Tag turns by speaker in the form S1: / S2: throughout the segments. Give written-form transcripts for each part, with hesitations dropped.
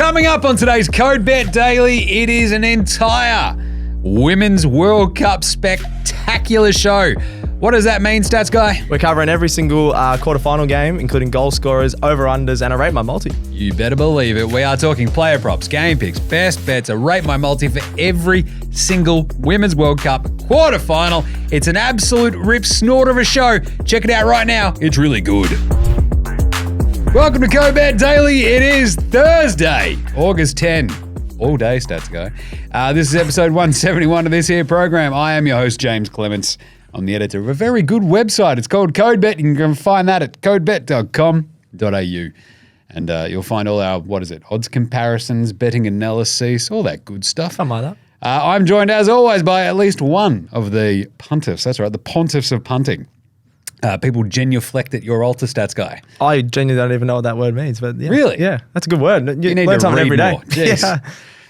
S1: Coming up on today's Code Bet Daily, it is an entire Women's World Cup spectacular show. What does that mean, Stats Guy?
S2: We're covering every single quarterfinal game, including goal scorers, over-unders, and a Rate My Multi.
S1: You better believe it. We are talking player props, game picks, best bets, a Rate My Multi for every single Women's World Cup quarterfinal. It's an absolute rip snort of a show. Check it out right now. It's really good. Welcome to Code Bet Daily. It is Thursday, August 10. All day, Stats Guy. This is episode 171 of this here program. I am your host, Jaymz Clements. I'm the editor of a very good website. It's called Code Bet. You can find that at codebet.com.au. And you'll find all our, odds comparisons, betting analysis, all that good stuff.
S2: Something like that.
S1: I'm joined, as always, by at least one of the pontiffs. That's right, the pontiffs of punting. People genuflect at your altar, Stats Guy.
S2: I genuinely don't even know what that word means. But yeah.
S1: Really?
S2: Yeah, that's a good word.
S1: You need to read
S2: every day.
S1: more. Jeez.
S2: Yeah.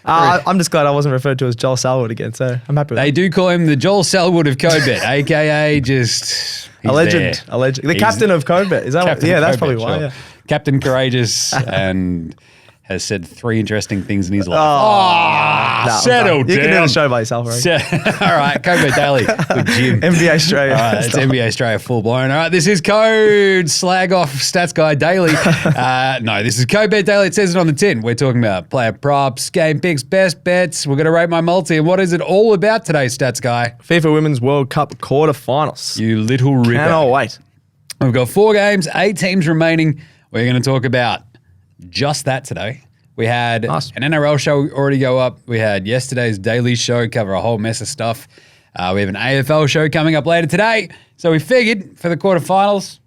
S2: I'm just glad I wasn't referred to as Joel Selwood again, so I'm happy with
S1: They
S2: that.
S1: do call him the Joel Selwood of Code Bet, a.k.a. just...
S2: A legend.
S1: there.
S2: A legend. The captain of Code Bet. Is that what?
S1: Captain
S2: Yeah,
S1: of
S2: that's
S1: Code
S2: probably
S1: Bet,
S2: why.
S1: sure.
S2: Yeah.
S1: Captain Courageous and has said 3 interesting things in his life.
S2: No,
S1: settle down.
S2: You can do the show by yourself, right?
S1: All right, Code Bet Daily with Jim.
S2: NBA Australia.
S1: All right, it's NBA Australia full blown. All right, this is Code Slag Off Stats Guy Daily. No, this is Code Bet Daily. It says it on the tin. We're talking about player props, game picks, best bets. We're going to rate my multi. And what is it all about today, Stats Guy?
S2: FIFA Women's World Cup quarterfinals.
S1: You little ripper.
S2: Cannot wait.
S1: We've got 4 games, 8 teams remaining. We're going to talk about just that today. We had an NRL show already go up. We had yesterday's Daily show cover a whole mess of stuff. We have an AFL show coming up later today. So we figured for the quarterfinals,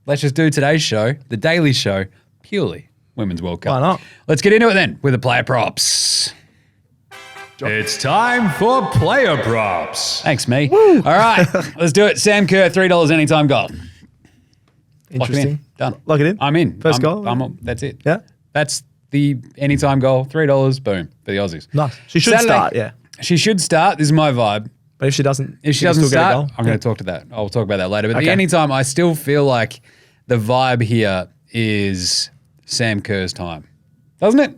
S1: let's just do today's show, the Daily show, purely Women's World Cup.
S2: Why not?
S1: Let's get into it then with the player props. It's time for player props. Thanks, me.
S2: Woo.
S1: All right, let's do it. Sam Kerr, $3 anytime goal.
S2: Interesting.
S1: Done.
S2: Lock it in.
S1: I'm in.
S2: First goal?
S1: That's it.
S2: Yeah.
S1: That's the anytime goal. $3. Boom for the Aussies.
S2: Nice. She should start, yeah.
S1: She should start. This is my vibe.
S2: But if she doesn't,
S1: If she
S2: can
S1: doesn't
S2: still get a
S1: start,
S2: goal.
S1: I'm going to talk to that. I'll talk about that later. But the
S2: Okay.
S1: anytime, I still feel like the vibe here is Sam Kerr's time. Doesn't it?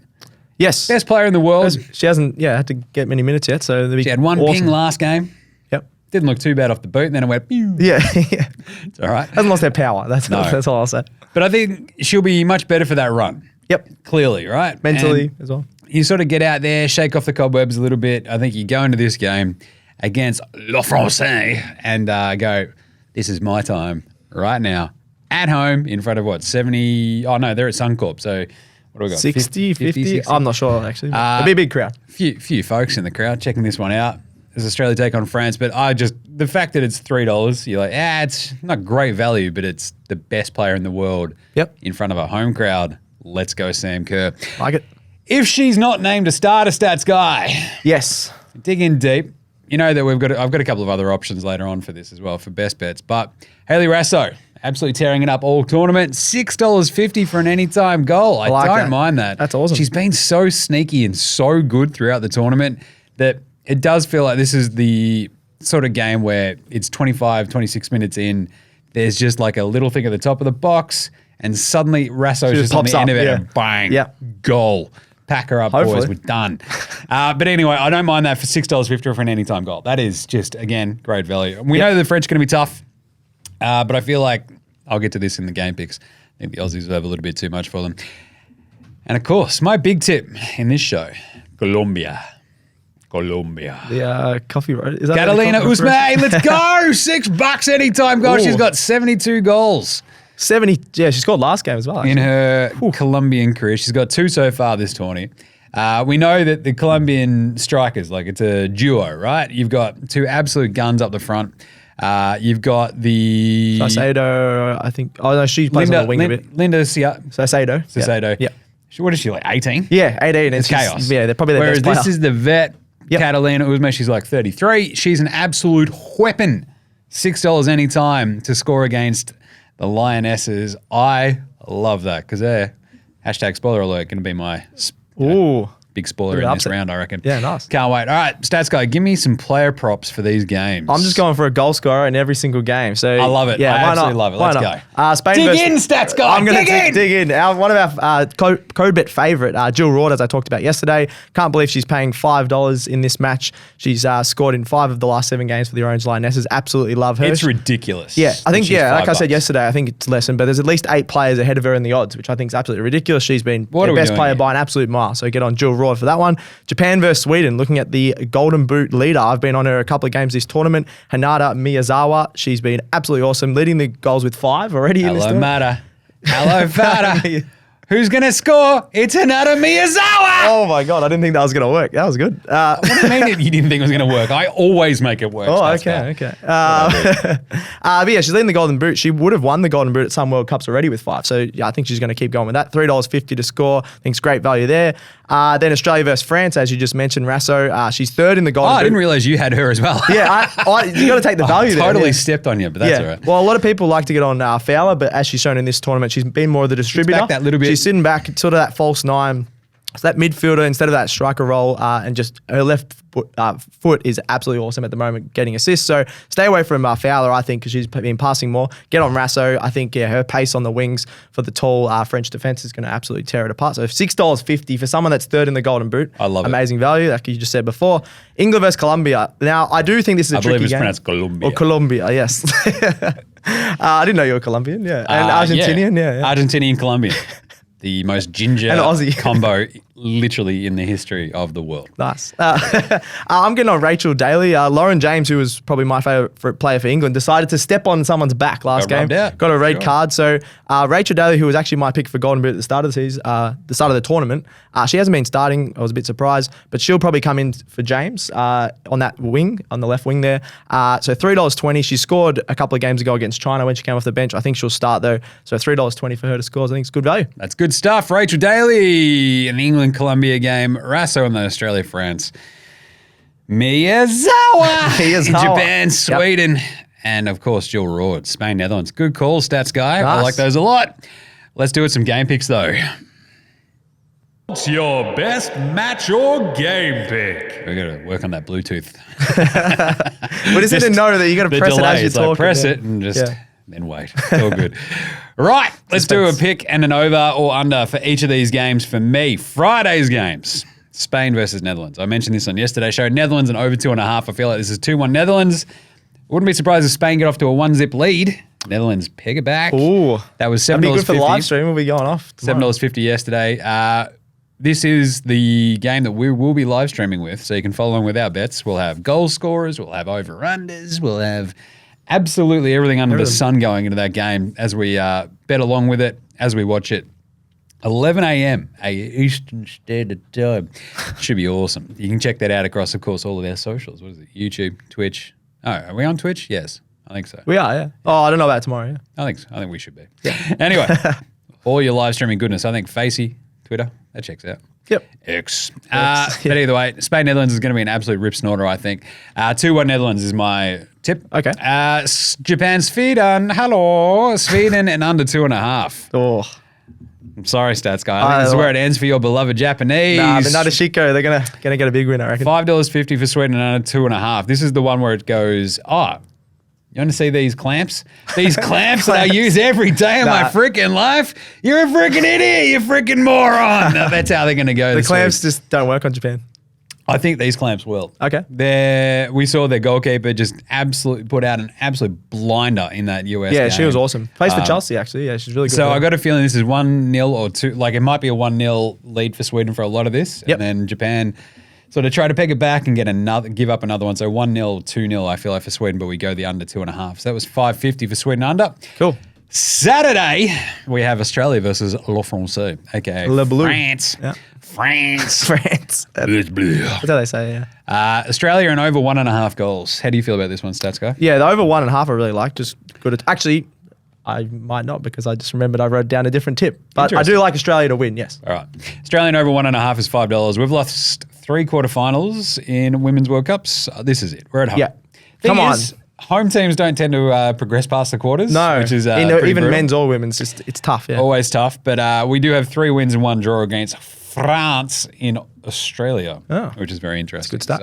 S2: Yes.
S1: Best player in the world.
S2: She hasn't, had to get many minutes yet. So
S1: She had 1 ping last game.
S2: Yep.
S1: Didn't look too bad off the boot. And then it went, pew.
S2: Yeah.
S1: It's all right.
S2: Hasn't lost her power. That's all I'll say.
S1: But I think she'll be much better for that run.
S2: Yep.
S1: Clearly, right?
S2: Mentally
S1: And
S2: as well.
S1: you sort of get out there, shake off the cobwebs a little bit. I think you go into this game against Le Francais and go, this is my time right now. At home in front of 70? Oh, no, they're at Suncorp. So what do we got?
S2: 60, 50?
S1: 60?
S2: I'm not sure, actually. It'll be a big crowd.
S1: Few folks in the crowd checking this one out. As Australia take on France, but the fact that it's $3, you're like, it's not great value, but it's the best player in the world in front of a home crowd. Let's go, Sam Kerr.
S2: Like it.
S1: If she's not named a starter stats guy,
S2: Yes.
S1: dig in deep. You know that I've got a couple of other options later on for this as well for best bets. But Hayley Raso, absolutely tearing it up all tournament. $6.50 for an anytime goal. I
S2: like
S1: don't
S2: that.
S1: mind that.
S2: That's awesome.
S1: She's been so sneaky and so good throughout the tournament that it does feel like this is the sort of game where it's 25, 26 minutes in. There's just like a little thing at the top of the box, and suddenly Rasso's just on the end of it and bang, goal. Pack her up, boys. We're done. But anyway, I don't mind that for $6.50 for an anytime goal. That is just, again, great value. We know the French are going to be tough, but I feel like I'll get to this in the game picks. I think the Aussies will have a little bit too much for them. And of course, my big tip in this show, Colombia.
S2: The coffee road. Is that
S1: Catalina Usme, let's go. $6 anytime goal. She's got 72 goals.
S2: 70. Yeah, she scored last game as well.
S1: In her Colombian career. She's got 2 so far this tourney. We know that the Colombian strikers, like it's a duo, right? You've got 2 absolute guns up the front. You've got the...
S2: Saicedo, I think. Oh, no, she plays on the wing a bit.
S1: Linda Saicedo.
S2: Yeah.
S1: What is she, like 18?
S2: Yeah, 18.
S1: It's chaos.
S2: Yeah, they're probably their
S1: Whereas
S2: best player.
S1: this is the vet, Catalina Usme. She's like 33. She's an absolute weapon. $6 anytime to score against the Lionesses. I love that because they're, hashtag spoiler alert, going to be my big spoiler in this round, I reckon.
S2: Yeah, nice.
S1: Can't wait. All right, Stats Guy, give me some player props for these games.
S2: I'm just going for a goal scorer in every single game. So
S1: I love it.
S2: Yeah,
S1: I
S2: why
S1: absolutely
S2: not?
S1: love it. Let's go.
S2: Spain
S1: dig
S2: versus,
S1: in, Stats Guy.
S2: I'm going to
S1: dig in.
S2: One of our code bet favourite, Jill Raud, as I talked about yesterday. Can't believe she's paying $5 in this match. She's scored in 5 of the last 7 games for the Orange Lionesses. Absolutely love her.
S1: It's ridiculous.
S2: Yeah, I think, like I said
S1: $5.
S2: yesterday, I think it's lessened, but there's at least 8 players ahead of her in the odds, which I think is absolutely ridiculous. She's been the best player by an absolute mile. So get on Jill Raud for that one. Japan versus Sweden, looking at the Golden Boot leader. I've been on her a couple of games this tournament. Hanada Miyazawa. She's been absolutely awesome, leading the goals with 5 already in this tournament.
S1: Hello, Fada. Who's going to score? It's Hanada Miyazawa.
S2: Oh, my God. I didn't think that was going to work. That was good.
S1: What do you mean you didn't think it was going to work? I always make it work.
S2: Oh, okay. But yeah, she's leading the Golden Boot. She would have won the Golden Boot at some World Cups already with 5. So yeah, I think she's going to keep going with that. $3.50 to score. I think it's great value there. Then Australia versus France, as you just mentioned, Rasso. She's 3rd in the Golden Boot.
S1: I didn't realise you had her as well.
S2: Yeah, you got to take the value there.
S1: Totally stepped on you, but that's all right.
S2: Well, a lot of people like to get on Fowler, but as she's shown in this tournament, she's been more of the distributor.
S1: Back that little bit.
S2: She's sitting back, sort of that false 9. So that midfielder, instead of that striker role, and just her left foot is absolutely awesome at the moment, getting assists. So stay away from Fowler, I think, because she's been passing more. Get on Rasso. I think, her pace on the wings for the tall French defence is going to absolutely tear it apart. So $6.50 for someone that's 3rd in the Golden Boot.
S1: I love it.
S2: Amazing value, like you just said before. England versus Colombia. Now, I do think this is a tricky game.
S1: I believe it's pronounced Colombia.
S2: Or Colombia, yes. I didn't know you were Colombian, yeah. And Argentinian, yeah.
S1: Argentinian, Colombian. The most ginger
S2: and Aussie
S1: combo literally in the history of the world.
S2: Nice. I'm getting on Rachel Daly. Lauren Jaymz, who was probably my favourite player for England, decided to step on someone's back last game. Got a red card. So Rachel Daly, who was actually my pick for Golden Boot at the start of the season, the start of the tournament, she hasn't been starting. I was a bit surprised, but she'll probably come in for Jaymz on that wing, on the left wing there. So $3.20. She scored a couple of games ago against China when she came off the bench. I think she'll start though. So $3.20 for her to score. I think it's good value.
S1: That's good stuff. Rachel Daly in the England-Colombia game. Rasso in the Australia-France. Miyazawa in Japan, Sweden. And, of course, Jill Raud, Spain, Netherlands. Good call, Stats Guy. Nice. I like those a lot. Let's do it some game picks, though. What's your best match or game pick? We've got to work on that Bluetooth.
S2: What is it to know that you got to press it as you talk?
S1: Press it and just then wait. It's all good. Right, let's do a pick and an over or under for each of these games for me. Friday's games, Spain versus Netherlands. I mentioned this on yesterday's show. Netherlands and over 2.5. I feel like this is 2-1 Netherlands. Wouldn't be surprised if Spain get off to a 1-zip lead. Netherlands peg it back.
S2: Ooh.
S1: That was $7.50.
S2: That'd be good for the live stream. We'll be going off tomorrow.
S1: $7.50 yesterday. This is the game that we will be live streaming with, so you can follow along with our bets. We'll have goal scorers, we'll have over-unders, we'll have absolutely everything under the sun going into that game as we bet along with it, as we watch it. 11 a.m. Eastern Standard Time. Should be awesome. You can check that out across, of course, all of our socials. What is it? YouTube, Twitch. Oh, are we on Twitch? Yes, I think so.
S2: We are, yeah. Oh, I don't know about tomorrow, yeah.
S1: I think so. I think we should be. Yeah. Anyway, all your live streaming goodness. I think Facey, Twitter, that checks out.
S2: Yep.
S1: X. But either way, Spain, Netherlands is going to be an absolute rip snorter, I think. 2-1 Netherlands is my tip.
S2: Okay.
S1: Japan, Sweden. Hello. Sweden and under 2.5.
S2: Oh.
S1: I'm sorry, Stats Guy. I think this is where it ends for your beloved Japanese.
S2: Nah, but Nadeshiko, they're gonna get a big win, I reckon.
S1: $5.50 for Sweden and under 2.5. This is the one where it goes, you want to see these clamps? These clamps that I use every day of my freaking life? You're a freaking idiot. You freaking moron. No, that's how they're going to go.
S2: The clamps just don't work on Japan.
S1: I think these clamps will.
S2: Okay.
S1: We saw their goalkeeper just absolutely put out an absolute blinder in that US game.
S2: Yeah, she was awesome. Plays for Chelsea, actually. Yeah, she's really good.
S1: So I got a feeling this is 1-0 or 2. Like, it might be a 1-0 lead for Sweden for a lot of this.
S2: Yep.
S1: And then Japan sort of try to peg it back and give up another one. So 1-0, 2-0, I feel like, for Sweden, but we go the under 2.5. So that was $5.50 for Sweden under.
S2: Cool.
S1: Saturday, we have Australia versus Le Français, aka
S2: Le Bleu.
S1: France.
S2: Yeah.
S1: France.
S2: France.
S1: Bleu, bleu.
S2: That's how they say, yeah.
S1: Australia and over 1.5 goals. How do you feel about this one, Stats Guy?
S2: Yeah, the over 1.5 I really like. Just good. Actually, I might not because I just remembered I wrote down a different tip. But I do like Australia to win, yes.
S1: All right. Australian over 1.5 is $5. We've lost 3 quarterfinals in Women's World Cups. This is it. We're at home.
S2: Yeah. Come on.
S1: Home teams don't tend to progress past the quarters.
S2: No.
S1: Which is
S2: even
S1: brutal.
S2: men's or women's, it's tough, yeah.
S1: Always tough. But we do have 3 wins and 1 draw against France in Australia, which is very interesting.
S2: Good stuff,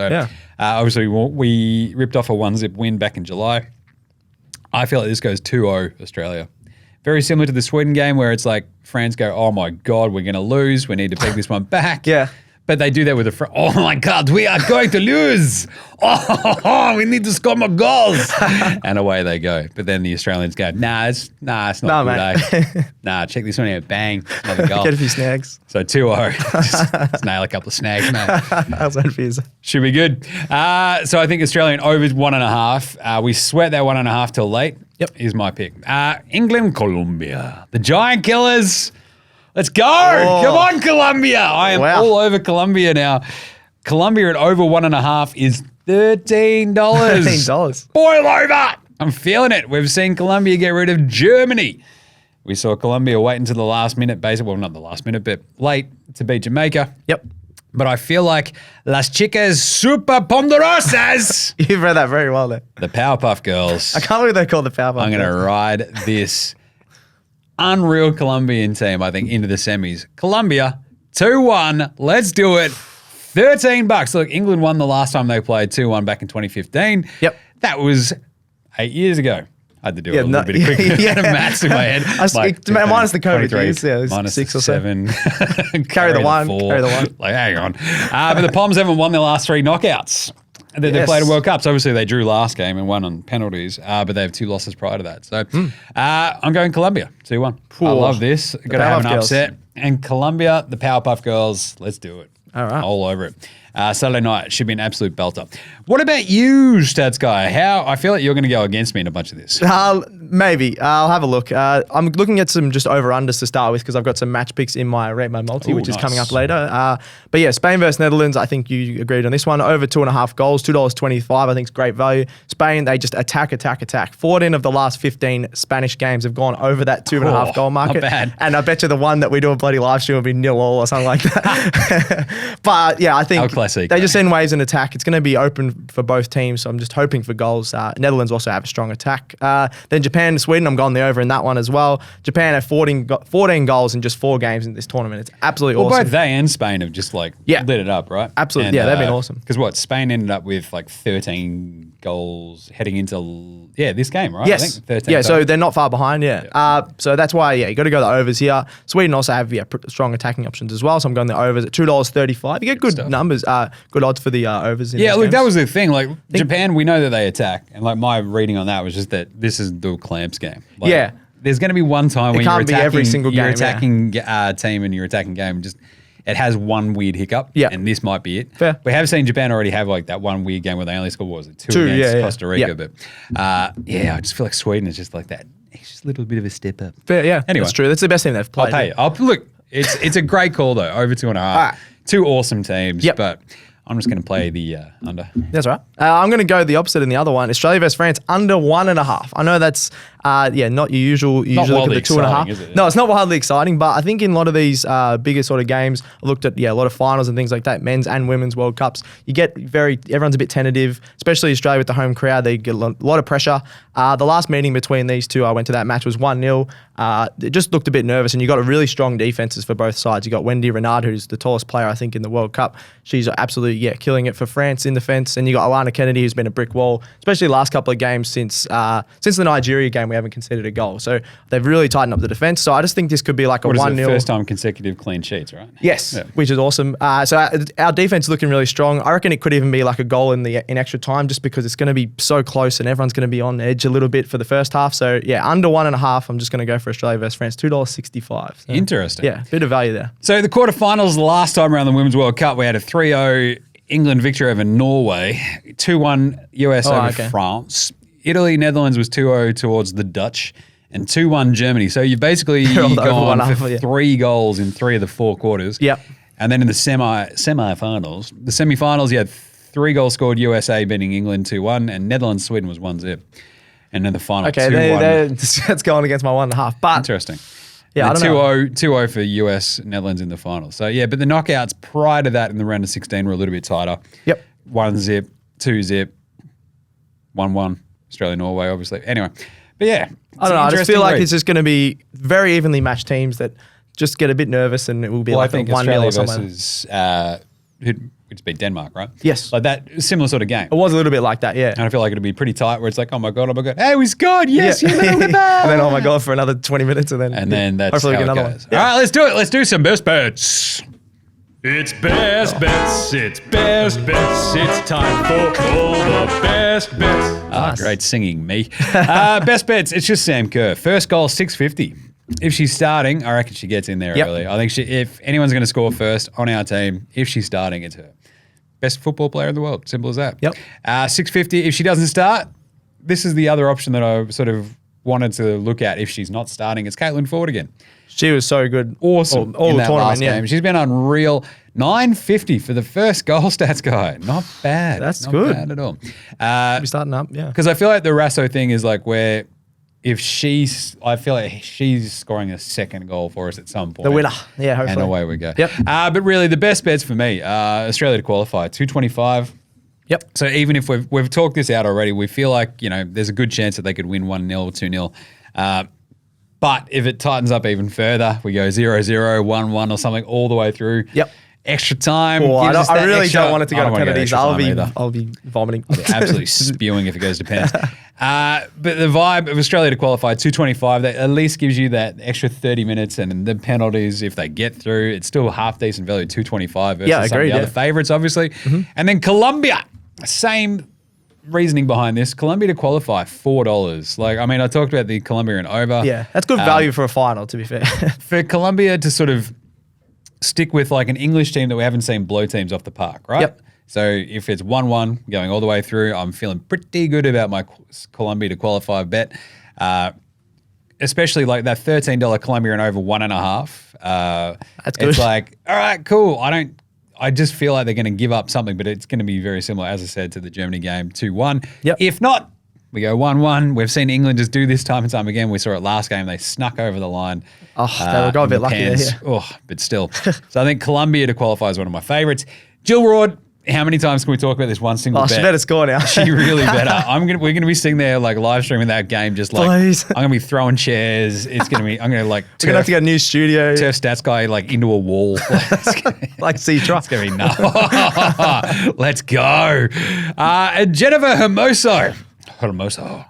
S1: Obviously, we ripped off a 1-0 win back in July. I feel like this goes 2-0 Australia. Very similar to the Sweden game where it's like France go, oh my God, we're going to lose. We need to take this one back.
S2: Yeah.
S1: But they do that with oh my God, we are going to lose. Oh, we need to score more goals. And away they go. But then the Australians go, it's not good,
S2: mate.
S1: Check this one out. Bang, another goal.
S2: Get a few snags.
S1: So 2-0. Just nail a couple of snags, mate.
S2: I was confused.
S1: Should be good. So I think Australian overs 1.5. We sweat that 1.5 till late.
S2: Yep.
S1: Is my pick. England, Colombia. The Giant Killers. Let's go. Come on, Colombia. I am all over Colombia now. Colombia at over 1.5 is $13.
S2: $13.
S1: Boil over. I'm feeling it. We've seen Colombia get rid of Germany. We saw Colombia wait until the last minute, basically, well, not the last minute, but late to beat Jamaica.
S2: Yep.
S1: But I feel like Las Chicas Super Ponderosas.
S2: You've read that very well there.
S1: The Powerpuff Girls.
S2: I can't believe they're called the Powerpuff Girls.
S1: I'm going to ride this unreal Colombian team, I think, into the semis. Colombia, 2-1. Let's do it. $13. Look, England won the last time they played 2-1 back in 2015.
S2: Yep.
S1: That was 8 years ago. I had to do it a little bit quicker. Maths in my head.
S2: Minus the COVID years. Yeah,
S1: minus
S2: 6 or
S1: 7.
S2: Carry the 1.
S1: 4.
S2: Carry the 1.
S1: Like, hang on. But the Poms haven't won their last 3 knockouts. They played a World Cup. So obviously they drew last game and won on penalties, but they have 2 losses prior to that. So I'm going Colombia, 2-1. I love this. Got to have an upset. And Colombia, the Powerpuff Girls, let's do it.
S2: All right.
S1: All over it. Saturday night should be an absolute belter. What about you, Stats Guy? I feel like you're going to go against me in a bunch of this.
S2: Maybe. I'll have a look. I'm looking at some just over-unders to start with because I've got some match picks in my Rate My Multi, which is coming up later. But yeah, Spain versus Netherlands, I think you agreed on this one. Over 2.5 goals, $2.25, I think is great value. Spain, they just attack. 14 of the last 15 Spanish games have gone over that 2.5 goal market.
S1: Not bad.
S2: And I bet you the one that we do a bloody live stream will be 0-0 or something like that. But yeah, I think they just send waves in attack. It's going to be open for both teams, so I'm just hoping for goals. Netherlands also have a strong attack. Then Japan and Sweden, I'm going the over in that one as well. Japan have 14 goals in just 4 games in this tournament. It's absolutely awesome.
S1: Both they and Spain have just lit it up, right?
S2: Absolutely. And, they've been awesome.
S1: Because Spain ended up with like 13 goals heading into this game, right?
S2: Yes.
S1: I think 13
S2: yeah, so they're not far behind, so that's why, you got to go the overs here. Sweden also have strong attacking options as well, so I'm going the overs at $2.35. You get good numbers, good odds for the overs.
S1: Look, games. That was the thing. Like Japan, we know that they attack, and like my reading on that was just that this is the Clamps game. Like, there's going to be one time when you're attacking
S2: every single game,
S1: team and you're attacking game. Just it has one weird hiccup, and this might be it.
S2: Fair.
S1: We have seen Japan already have like that one weird game where they only scored, what was it, 2 against Costa Rica. But I just feel like Sweden is just like that. It's just a little bit of a step up.
S2: Fair, yeah.
S1: Anyway,
S2: that's true. That's the best thing they've played.
S1: I'll pay you. Look, it's a great call though. Over 2.5. Right. 2 awesome teams, but I'm just going to play the under.
S2: That's right. I'm going to go the opposite in the other one. Australia versus France, under 1.5. I know that's not your usual. You usually look at the 2.5.
S1: Is it?
S2: No, it's not wildly exciting, but I think in a lot of these bigger sort of games, I looked at a lot of finals and things like that, men's and women's World Cups. You get everyone's a bit tentative, especially Australia with the home crowd. They get a lot of pressure. The last meeting between these two, I went to that match, was 1-0. It just looked a bit nervous, and you got a really strong defenses for both sides. You got Wendy Renard, who's the tallest player I think in the World Cup. She's absolutely killing it for France in defence, and you got Alana Kennedy, who's been a brick wall, especially the last couple of games since the Nigeria game. We haven't conceded a goal, so they've really tightened up the defence. So I just think this could be like a 1-0.
S1: First time consecutive clean sheets, right?
S2: Yes, which is awesome. So our defence is looking really strong. I reckon it could even be like a goal in extra time, just because it's going to be so close and everyone's going to be on edge a little bit for the first half. So under 1.5. I'm just going to go for Australia versus France, $2.65. So,
S1: interesting.
S2: Yeah, bit of value there.
S1: So the quarterfinals last time around the Women's World Cup, we had a 3-0 England victory over Norway, 2-1 US over France. Italy, Netherlands was 2-0 towards the Dutch, and 2-1 Germany. So you've basically gone for 3 goals in 3 of the 4 quarters.
S2: Yep.
S1: And then in the semi-finals, you had 3 goals scored, USA beating England 2-1, and Netherlands, Sweden was 1-0. And then the final 2-1.
S2: That's going against my 1.5. But
S1: interesting.
S2: Yeah, I don't
S1: 2-0 for US, Netherlands in the final. So but the knockouts prior to that in the round of 16 were a little bit tighter.
S2: Yep.
S1: 1-0, 2-0, 1-1, Australia, Norway, obviously. Anyway, but
S2: I don't know. I just feel like it's just going to be very evenly matched teams that just get a bit nervous and it will be
S1: I
S2: like
S1: think
S2: a 1-0
S1: Australia
S2: or something.
S1: versus which beat Denmark, right?
S2: Yes.
S1: Like that similar sort of game.
S2: It was a little bit like that, yeah.
S1: And I feel like it'll be pretty tight where it's like, oh my God, hey, we scored. Yes,
S2: Yeah.
S1: you little bit back.
S2: And then, oh my God, for another 20 minutes and then
S1: that's
S2: hopefully
S1: how
S2: we get
S1: it
S2: another
S1: goes.
S2: one.
S1: All right, let's do it. Let's do some best bets. It's best bets. It's best bets. It's time for all the best bets.
S2: Nice.
S1: Great singing, me. Best bets. It's just Sam Kerr. First goal, 650. If she's starting, I reckon she gets in there early. I think if anyone's going to score first on our team, if she's starting, it's her. Best football player in the world. Simple as that.
S2: Yep.
S1: 650. If she doesn't start, this is the other option that I sort of wanted to look at. If she's not starting, it's Caitlin Ford again.
S2: She was so good.
S1: Awesome.
S2: All
S1: in
S2: the
S1: that
S2: tournament,
S1: last
S2: yeah.
S1: game. She's been unreal. 950 for the first goal stats guy. Not bad.
S2: That's
S1: not
S2: good.
S1: bad at all.
S2: We're starting up, yeah.
S1: Because I feel like the Rasso thing is like where I feel like she's scoring a second goal for us at some point.
S2: The winner. Yeah, hopefully.
S1: And away we go.
S2: Yep.
S1: But really, the best bets for me, Australia to qualify, 225.
S2: Yep.
S1: So even if we've talked this out already, we feel like, there's a good chance that they could win 1-0 or 2-0. But if it tightens up even further, we go 0-0, 1-1 or something all the way through.
S2: Yep.
S1: Extra time.
S2: I really don't want it to go to
S1: penalties.
S2: penalties. I'll be vomiting.
S1: I'll be absolutely spewing if it goes to pens. But the vibe of Australia to qualify, 225, that at least gives you that extra 30 minutes, and the penalties, if they get through, it's still half decent value, 225 versus some of the other favourites, obviously. Mm-hmm. And then Colombia, same reasoning behind this. Colombia to qualify, $4. I talked about the Colombia and over.
S2: Yeah, that's good value for a final, to be fair.
S1: For Colombia to sort of stick with like an English team that we haven't seen blow teams off the park, right?
S2: Yep.
S1: So if it's 1-1 going all the way through, I'm feeling pretty good about my Colombia to qualify bet. Especially like that $13 Colombia and over 1.5.
S2: That's good.
S1: It's like, all right, cool. I just feel like they're going to give up something, but it's going to be very similar, as I said, to the Germany game, 2-1.
S2: Yep.
S1: If not, we go 1-1. We've seen England just do this time and time again. We saw it last game. They snuck over the line.
S2: They were got a bit lucky there. Yeah.
S1: Oh, but still. So I think Colombia to qualify is one of my favourites. Jill Ward, how many times can we talk about this one single bet?
S2: She better score now.
S1: She really better. We're gonna be sitting there like live streaming that game, just like
S2: Please.
S1: I'm gonna be throwing chairs. I'm gonna like
S2: We're gonna have to get a new studio.
S1: turf stats guy like into a wall.
S2: Like see try.
S1: It's gonna be nuts. Let's go. Jennifer Hermoso.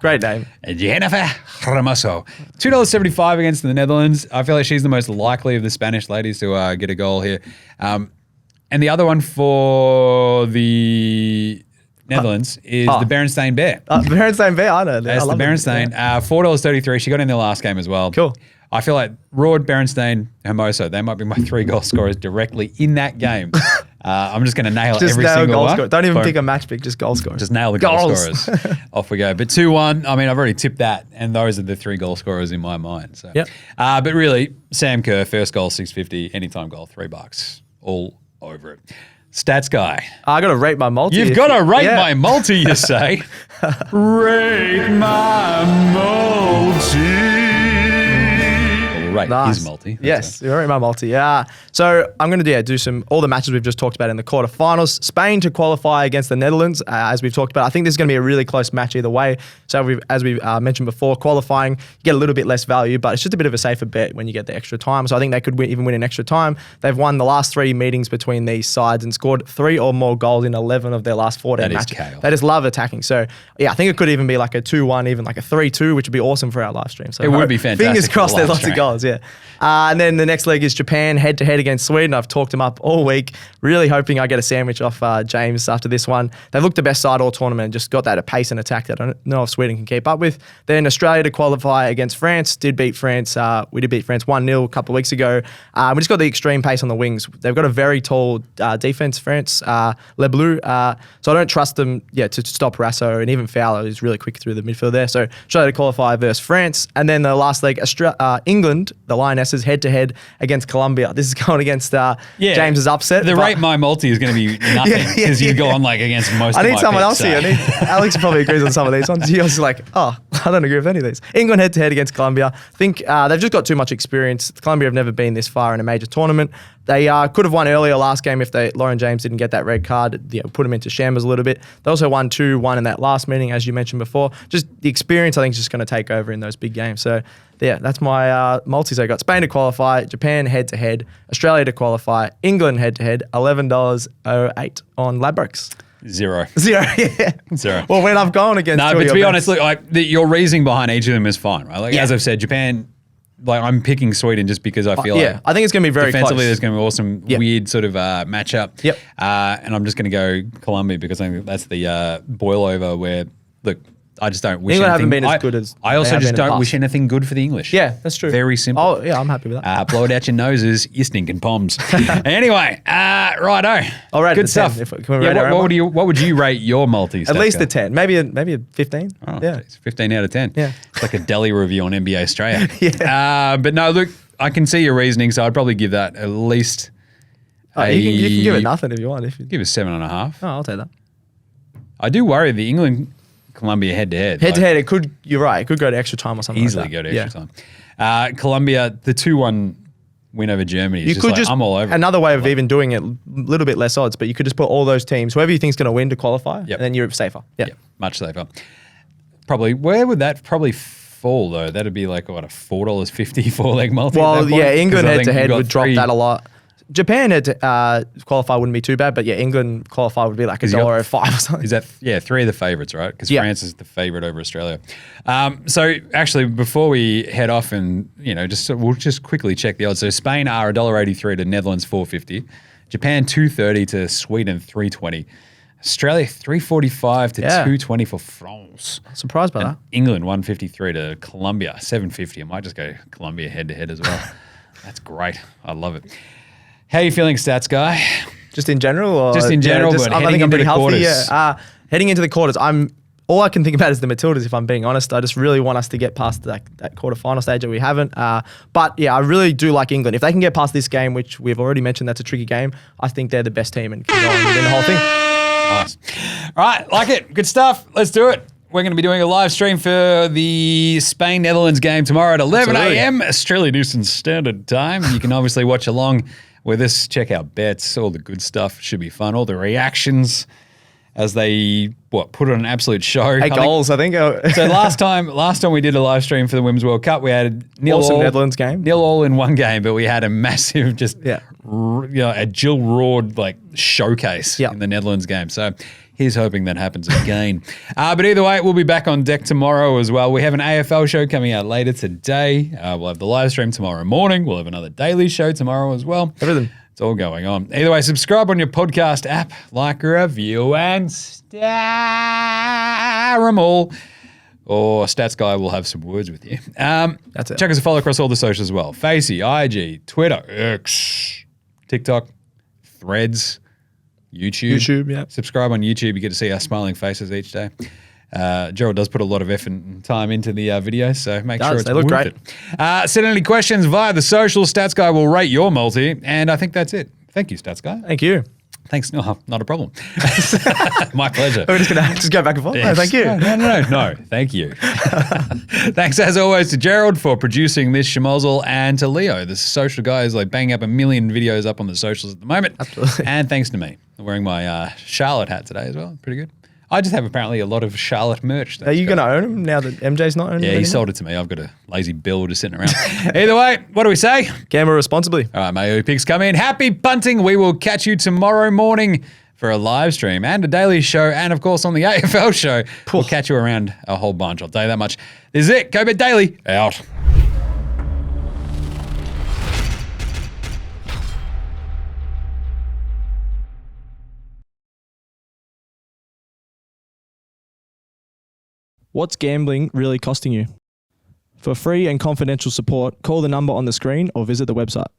S2: Great name.
S1: Jennifer Hermoso. $2.75 against the Netherlands. I feel like she's the most likely of the Spanish ladies to get a goal here. And the other one for the Netherlands is the Berenstain Bear.
S2: Berenstain Bear, I know.
S1: That's the Berenstain. $4.33. She got in the last game as well.
S2: Cool.
S1: I feel like Roard, Berenstain, Hermoso, they might be my 3 goal scorers directly in that game. I'm just going to nail every single one.
S2: Don't even pick a match pick, just goal scorers.
S1: Just nail the goal scorers. Off we go. But 2-1, I've already tipped that, and those are the 3 goal scorers in my mind. So,
S2: yep.
S1: But really, Sam Kerr, first goal, $6.50, anytime goal, $3. All over it. Stats guy.
S2: I got to rate my multi.
S1: You've got to rate my multi, you say. Rate my multi. Rate his multi.
S2: Yes, you're right, my multi. Yeah. So I'm going to do all the matches we've just talked about in the quarterfinals. Spain to qualify against the Netherlands, as we've talked about. I think this is going to be a really close match either way. So as we mentioned before, qualifying, you get a little bit less value, but it's just a bit of a safer bet when you get the extra time. So I think they could even win in extra time. They've won the last 3 meetings between these sides and scored 3 or more goals in 11 of their last 14 matches.
S1: Chaos.
S2: They just love attacking. So yeah, I think it could even be like a 2-1, even like a 3-2, which would be awesome for our live stream. So
S1: it would be fantastic.
S2: Fingers crossed there's lots of goals, yeah. And then the next leg is Japan head-to-head against Sweden. I've talked them up all week, really hoping I get a sandwich off Jaymz after this one. They've looked the best side all tournament and just got that pace and attack that I don't know if Sweden can keep up with. Then Australia to qualify against France. Did beat France. We did beat France 1-0 a couple of weeks ago. We just got the extreme pace on the wings. They've got a very tall defense, France, Les Bleus. So I don't trust them to stop Rasso, and even Fowler is really quick through the midfield there. So Australia to qualify versus France. And then the last leg, England, the Lionesses, head-to-head against Colombia. This is going against James's upset.
S1: The rate my multi is going to be nothing because you go on like against most of my picks. I need someone else here.
S2: Alex probably agrees on some of these ones. He was like, I don't agree with any of these. England head-to-head against Colombia. I think they've just got too much experience. Colombia have never been this far in a major tournament. They could have won earlier last game if Lauren Jaymz didn't get that red card. Put them into shambles a little bit. They also won 2-1 in that last meeting, as you mentioned before. Just the experience, I think, is just going to take over in those big games. So, yeah, that's my multis. I got Spain to qualify, Japan head-to-head, Australia to qualify, England head-to-head, $11.08 on Ladbrokes.
S1: Zero.
S2: Yeah.
S1: Zero.
S2: Well, when I've gone against
S1: no, but to be honest, look, your reasoning behind each of them is fine, right? Like as I've said, Japan. Like I'm picking Sweden just because I feel like
S2: I think it's going to be very
S1: defensively
S2: close.
S1: There's going to be awesome, weird sort of matchup.
S2: Yep.
S1: And I'm just going to go Colombia because I think that's the boil over where look. I just don't wish
S2: England
S1: anything.
S2: haven't been as good as
S1: I also just don't wish anything good for the English.
S2: Yeah, that's true.
S1: Very simple.
S2: Oh, yeah, I'm happy with that.
S1: Blow it out your noses, you stinking poms. Anyway, righto.
S2: I'll rate
S1: good
S2: it
S1: stuff.
S2: 10. Can we rate
S1: what would you rate your multis?
S2: At least a 10, maybe a 15.
S1: Oh,
S2: yeah,
S1: geez, 15 out of 10.
S2: Yeah,
S1: it's like a deli review on NBA Australia.
S2: Yeah.
S1: But no, look, I can see your reasoning, so I'd probably give that at least.
S2: You can give it nothing if you want.
S1: Give it 7.5.
S2: Oh, I'll take that.
S1: I do worry the England. Colombia head-to-head.
S2: Head-to-head, it could, you're right, it could go to extra time or something
S1: easily
S2: like that.
S1: go to extra time. Colombia, the 2-1 win over Germany.
S2: You could just,
S1: I'm all over
S2: another way of even doing it, a little bit less odds, but you could just put all those teams, whoever you think's going to win to qualify, and then you're safer. Yeah.
S1: Yep, much safer. Probably, where would that probably fall though? That'd be like, what, a $4.50 4-leg multi?
S2: Well, yeah, England head-to-head would drop that a lot. Japan qualify wouldn't be too bad, but yeah, England qualify would be like $1.05 or something.
S1: Is that three of the favourites, right? Because France is the favourite over Australia. So actually, before we head off, and we'll just quickly check the odds. So Spain are $1.83 to Netherlands $4.50, Japan $2.30 to Sweden $3.20, Australia $3.45 to $2.20 for France.
S2: Surprised by that.
S1: England $1.53 to Colombia $7.50. I might just go Colombia head-to-head as well. That's great. I love it. How are you feeling, stats guy?
S2: Just in general? Or
S1: just in general, but
S2: I think I'm pretty healthy. Yeah. Heading into the quarters, all I can think about is the Matildas, if I'm being honest. I just really want us to get past that quarterfinal stage that we haven't. But yeah, I really do like England. If they can get past this game, which we've already mentioned that's a tricky game, I think they're the best team and can go on and win the whole thing.
S1: Nice. All right, like it. Good stuff. Let's do it. We're going to be doing a live stream for the Spain-Netherlands game tomorrow at 11 a.m. Australian Eastern Standard Time. You can obviously watch along with us, check out bets, all the good stuff. Should be fun. All the reactions as they put on an absolute show.
S2: 8 goals, I think.
S1: So last time we did a live stream for the Women's World Cup, we had
S2: Netherlands game.
S1: 0-0 in one game, but we had a massive a Jill Roard showcase in the Netherlands game. So he's hoping that happens again. But either way, we'll be back on deck tomorrow as well. We have an AFL show coming out later today. We'll have the live stream tomorrow morning. We'll have another daily show tomorrow as well.
S2: Everything.
S1: It's all going on. Either way, subscribe on your podcast app, like, review, and star them all. Or Stats Guy will have some words with you.
S2: That's it.
S1: Check us a follow across all the socials as well. Facey, IG, Twitter, X, TikTok, Threads, YouTube. Yeah. Subscribe on YouTube. You get to see our smiling faces each day. Gerald does put a lot of effort and time into the videos, so make sure it's
S2: they look
S1: worth
S2: great.
S1: it. Send any questions via the social. Stats Guy will rate your multi, and I think that's it. Thank you, Stats Guy.
S2: Thank you.
S1: Thanks. No, not a problem. My pleasure.
S2: We're just going to go back and forth.
S1: Yes.
S2: No, thank you.
S1: No. Thank you. Thanks, as always, to Gerald for producing this schmozzle, and to Leo, the social guy, is banging up a million videos up on the socials at the moment.
S2: Absolutely.
S1: And thanks to me. I'm wearing my Charlotte hat today as well. Pretty good. I just have apparently a lot of Charlotte merch.
S2: Are you going to own them now that MJ's not owning them?
S1: Yeah, he sold it to me. I've got a lazy bill just sitting around. Either way, what do we say?
S2: Gamble responsibly.
S1: All right, Mayo picks come in. Happy punting. We will catch you tomorrow morning for a live stream and a daily show, and of course on the AFL show. We'll catch you around a whole bunch. I'll tell you that much. This is it. Go Bet Daily. Out.
S2: What's gambling really costing you? For free and confidential support, call the number on the screen or visit the website.